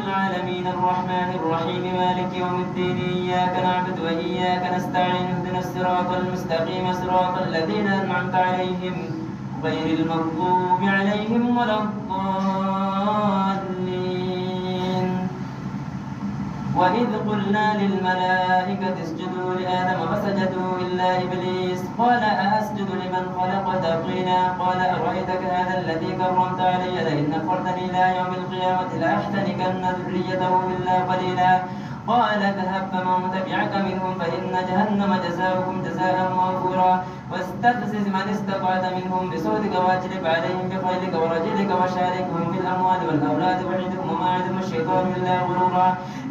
العالمين الرحمن الرحيم مالك يوم الدين إياك نعبد وإياك نستعين اهدنا الصراط المستقيم صراط الذين أنعمت عليهم غير المغضوب عليهم ولا الضالين. وإذ قلنا للملائكة اسجدوا لآدم فسجدوا إلا إبليس قال أأسجد لمن خلقت طينا قال أرأيتك هذا الذي كرمت علي لئن أخرتني إلى يوم القيامة لأحتنكن ذريته إلا قليلا قال اذهب فمن تبعك منهم فإن جهنم جزاؤكم جزاء موفورا واستفزز من استطعت منهم بصوتك واجلب عليهم بخيلك ورجلك وشاركهم في الأموال والأولاد وعدهم وما عدهم الشيطان إلا غرورا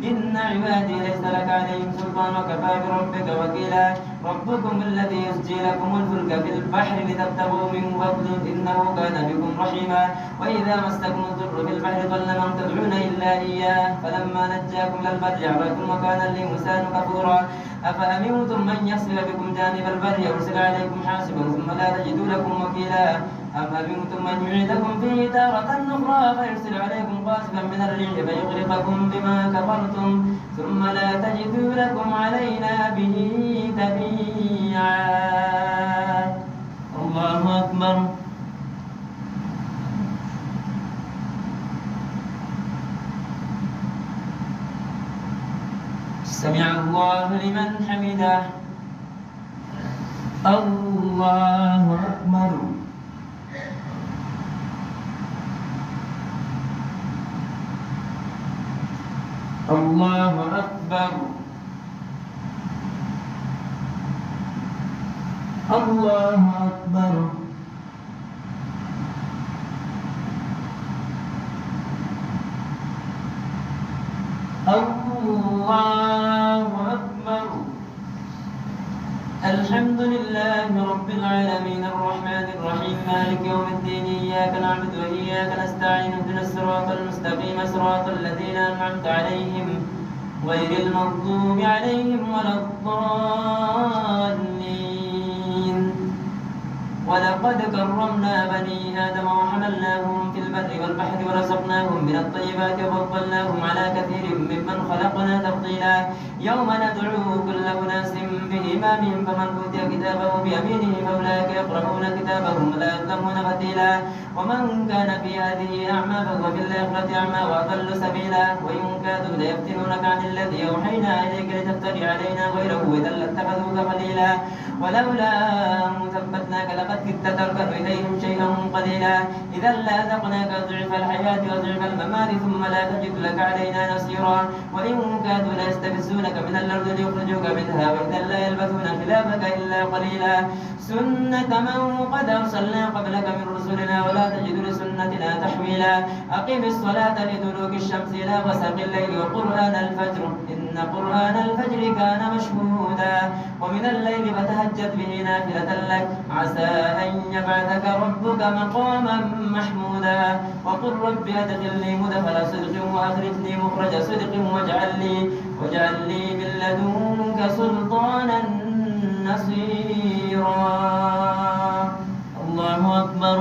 إن عبادي ليس لك عليهم سلطان وكفى بربك وكيلا ربكم الذي يسجي لكم الفلك في البحر لتبتغوا من فضله إنه كان بكم رحيما وإذا مسكم الضر في البحر ضل من تدعون إلا إياه فلما نجاكم إلى البر عرفتم وكان الإنسان كفورا أفأمنتم من يصل بكم جانب البر يرسل عليكم حاسبا ثم لا تجدوا لكم وكيلا أم أمنتم من يعيدكم فيه تارة أخرى فيرسل عليكم قاصفا من الريح فيغرقكم بما كفرتم ثم لا تجدوا لكم علينا به تبيعا. الله أكبر. سمع الله لمن حمده. الله أكبر. الله أكبر. الله أكبر. الله أكبر. الحمد لله رب العالمين الرحمن الرحيم مالك يوم الدين إياك نعبد وإياك نستعين اهدنا الصراط المستقيم صراط الذين أنعمت عليهم غير المغضوب عليهم ولا الضالين. ولقد كرمنا بني آدم وحملناهم في البر والبحر ورزقناهم من الطيبات وفضلناهم على كثير ممن خلقنا تفضيلا يوم ندعو كل أناس بإمامهم فمن أوتي كتابه بيمينه فأولئك يقرؤون كتابهم ولا يظلمون فتيلا ومن كان في هذه أعمى فهو في الآخرة أعمى وأضل سبيلا وإن كادوا ليفتنونك عن الذي أوحينا إليك لتفتري علينا غيره إذا لاتخذوك خليلا ولولا أن ثبتناك لقد كدت تركن إليهم شيئا قليلا إذا لأذقناك ضعف الحياة وضعف الممات ثم لا تجد لك علينا نصيرا وإن كادوا ليستفزونك من الأرض ليخرجوك منها وإذا لا يلبثون خلافك إلا قليلا سنة من قد أرسلنا قبلك من رسلنا ولا تجد لسنتنا تحويلا أقم الصلاة لدلوك الشمس إلى غسق الليل وقرآن الفجر إن قرآن الفجر كان مشهودا ومن الليل فتهجد به نافلة لك عسى أن يبعثك ربك مقاما محمودا وقل رب أدخلني مدخل صدق وأخرجني مخرج صدق واجعل لي من لدنك سلطانا نصيرا. الله أكبر.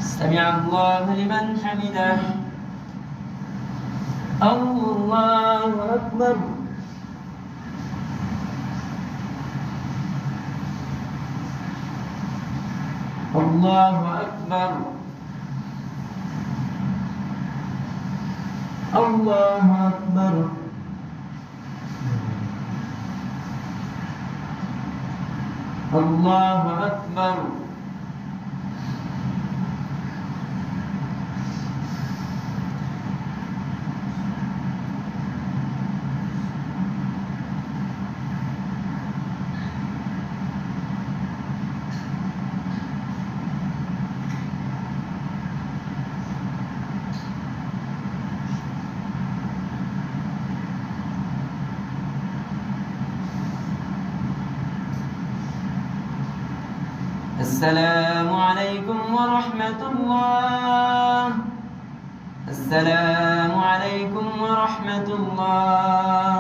سمع الله لمن حمده. الله أكبر. الله أكبر. الله أكبر. الله أكبر. السلام عليكم ورحمة الله. السلام عليكم ورحمة الله.